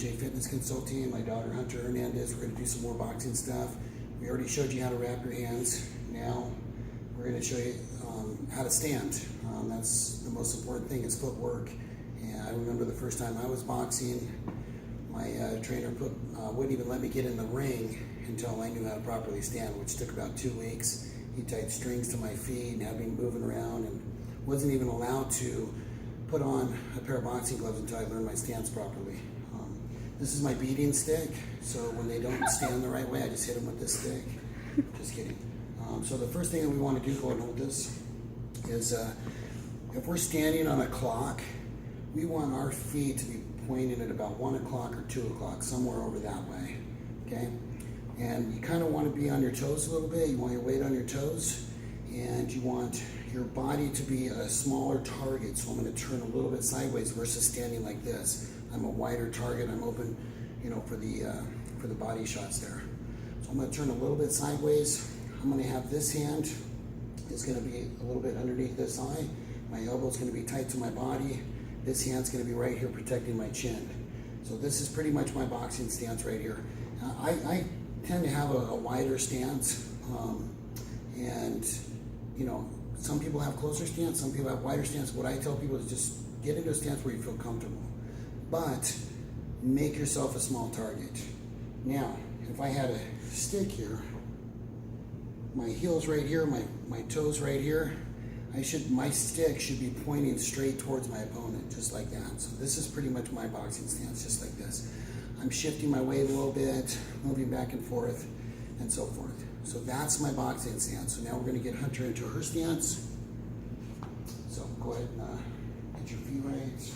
J Fitness Consulting, my daughter Hunter Hernandez. We're going to do some more boxing stuff. We already showed you how to wrap your hands. Now we're going to show you how to stand. That's the most important thing, is footwork. And I remember the first time I was boxing, my trainer wouldn't even let me get in the ring until I knew how to properly stand, which took about 2 weeks. He tied strings to my feet and had me moving around, and wasn't even allowed to put on a pair of boxing gloves until I learned my stance properly. This is my beating stick, so when they don't stand the right way, I just hit them with this stick. Just kidding. So the first thing that we want to do, go ahead and hold this, is if we're standing on a clock, we want our feet to be pointing at about 1 o'clock or 2 o'clock, somewhere over that way, okay? And you kind of want to be on your toes a little bit. You want your weight on your toes, and you want your body to be a smaller target. So I'm going to turn a little bit sideways versus standing like this. I'm a wider target. I'm open, for the body shots there. So I'm going to turn a little bit sideways. I'm going to have this hand is going to be a little bit underneath this eye. My elbow is going to be tight to my body. This hand's going to be right here protecting my chin. So this is pretty much my boxing stance right here. I tend to have a wider stance, and some people have closer stance, some people have wider stance. What I tell people is just get into a stance where you feel comfortable, but make yourself a small target. Now, if I had a stick here, my heel's right here, my toes right here, my stick should be pointing straight towards my opponent, just like that. So this is pretty much my boxing stance, just like this. I'm shifting my weight a little bit, moving back and forth, and so forth. So that's my boxing stance. So now we're going to get Hunter into her stance. So go ahead and get your feet right. Is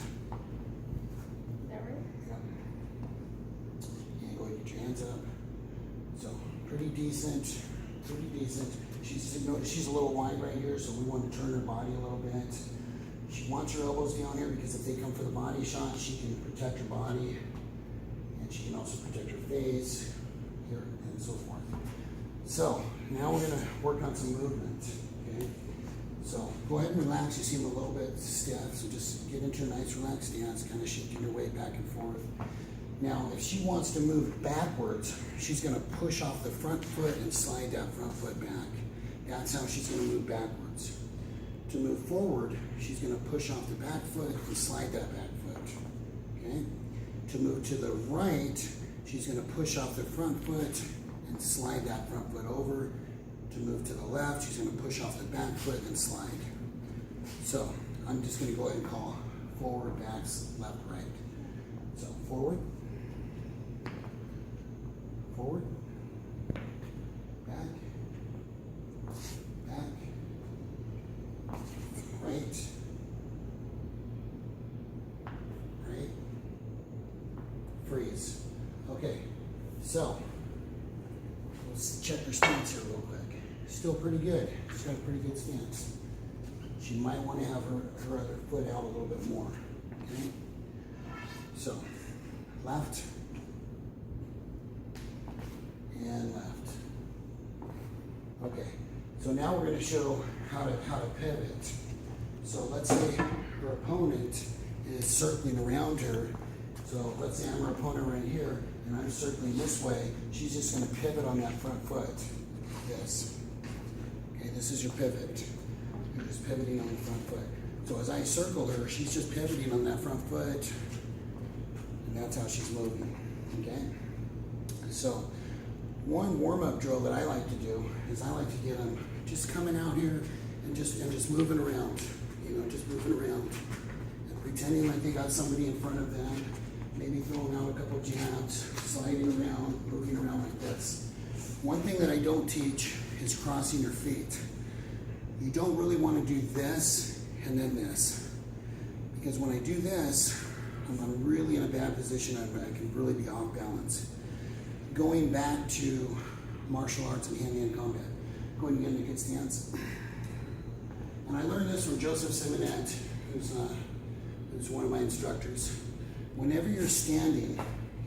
that right? Yep. And go ahead and get your hands up. So pretty decent, pretty decent. She's a little wide right here, so we want to turn her body a little bit. She wants her elbows down here because if they come for the body shot, she can protect her body, and she can also protect her face here and so forth. So now we're going to work on some movement. Okay. So go ahead and relax. You seem a little bit stiff, so just get into a nice relaxed stance, kind of shifting your weight back and forth. Now, if she wants to move backwards, she's going to push off the front foot and slide that front foot back. That's how she's going to move backwards. To move forward, she's going to push off the back foot and slide that back foot. Okay? To move to the right, she's going to push off the front foot and slide that front foot over. To move to the left, she's going to push off the back foot and slide. So, I'm just going to go ahead and call forward, back, left, right. So, forward, forward, back, back, right, right, freeze. Okay, so let's check her stance here real quick. Still pretty good. She's got a pretty good stance. She might want to have her other foot out a little bit more. Okay, so left and left. Okay, so now we're going to show how to pivot. So let's say her opponent is circling around her. So let's say I'm her opponent right here, and I'm circling this way. She's just going to pivot on that front foot. This. Okay, this is your pivot. You're just pivoting on the front foot. So as I circle her, she's just pivoting on that front foot, and that's how she's moving. Okay. So one warm-up drill that I like to do is I like to get them just coming out here and just moving around, just moving around and pretending like they got somebody in front of them, maybe throwing out a couple jabs, sliding around, moving around like this. One thing that I don't teach is crossing your feet. You don't really want to do this and then this, because when I do this, I'm really in a bad position. I can really be off balance. Going back to martial arts and hand-to-hand combat, go ahead and get in a good stance. And I learned this from Joseph Simonet, who's one of my instructors. Whenever you're standing,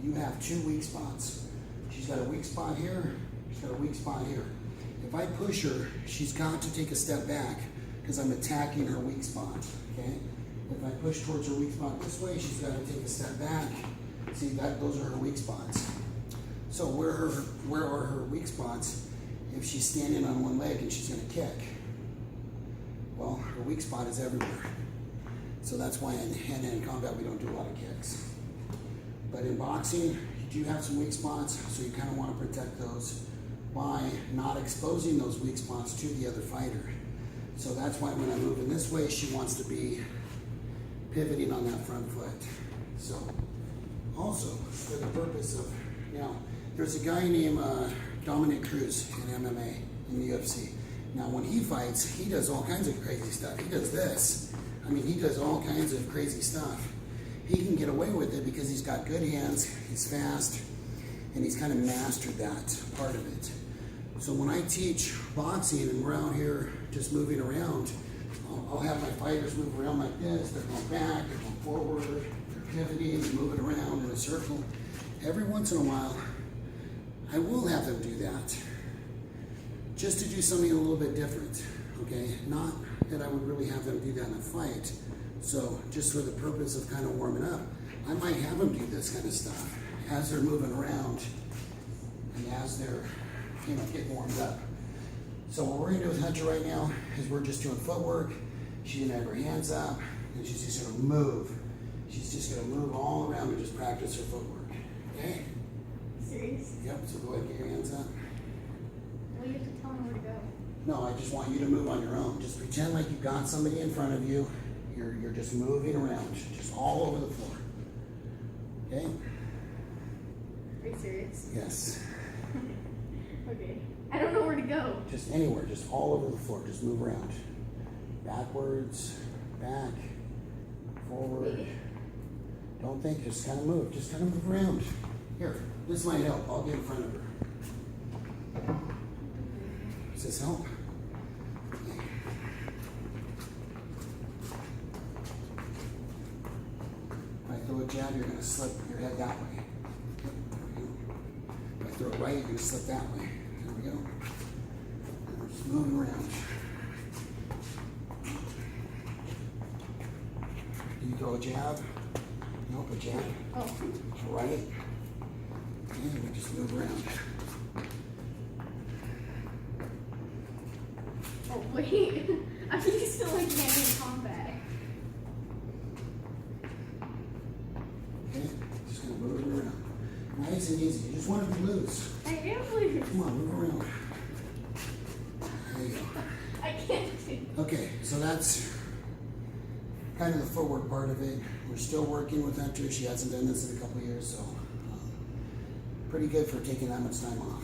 you have 2 weak spots. She's got a weak spot here, she's got a weak spot here. If I push her, she's got to take a step back because I'm attacking her weak spot, okay? If I push towards her weak spot this way, she's got to take a step back See that those are her weak spots. So where are her weak spots? If she's standing on one leg and she's going to kick, well, her weak spot is everywhere. So that's why in hand-to-hand combat we don't do a lot of kicks. But in boxing, you do have some weak spots, so you kind of want to protect those by not exposing those weak spots to the other fighter. So that's why when I move in this way, she wants to be pivoting on that front foot. So also for the purpose of, now there's a guy named Dominic Cruz in MMA, in the UFC. Now when he fights, he does all kinds of crazy stuff. He does this. I mean, he does all kinds of crazy stuff. He can get away with it because he's got good hands, he's fast, and he's kind of mastered that part of it. So when I teach boxing and we're out here just moving around, I'll have my fighters move around like this. They're going back, they're going forward, they're pivoting, they're moving around in a circle. Every once in a while, I will have them do that, just to do something a little bit different, okay? Not that I would really have them do that in a fight. So just for the purpose of kind of warming up, I might have them do this kind of stuff as they're moving around and as they're, you know, getting warmed up. So what we're gonna do with Hunter right now is we're just doing footwork. She's gonna have her hands up and she's just gonna move. She's just gonna move all around and just practice her footwork, okay? Serious? Yep, so go ahead and get your hands up. Well, you have to tell me where to go. No, I just want you to move on your own. Just pretend like you've got somebody in front of you. You're just moving around, just all over the floor. Okay? Are you serious? Yes. Okay. I don't know where to go. Just anywhere, just all over the floor. Just move around. Backwards, back, forward. Don't think, just kind of move. Just kind of move around. Here, this might help. I'll get in front of her. Does this help? Okay. If I throw a jab, you're going to slip your head that way. There we go. If I throw it right, you're going to slip that way. There we go. And we're just moving around. Do you throw a jab? Nope, a jab. Oh. All right. And we just move around. Oh, wait. I'm used to like hand-in combat. Okay, just gonna move it around. Nice and easy. You just want to be loose. I am loose. Come on, move around. There you go. I can't do. Okay, so that's kind of the footwork part of it. We're still working with Hunter. She hasn't done this in a couple of years, so pretty good for taking that much time off.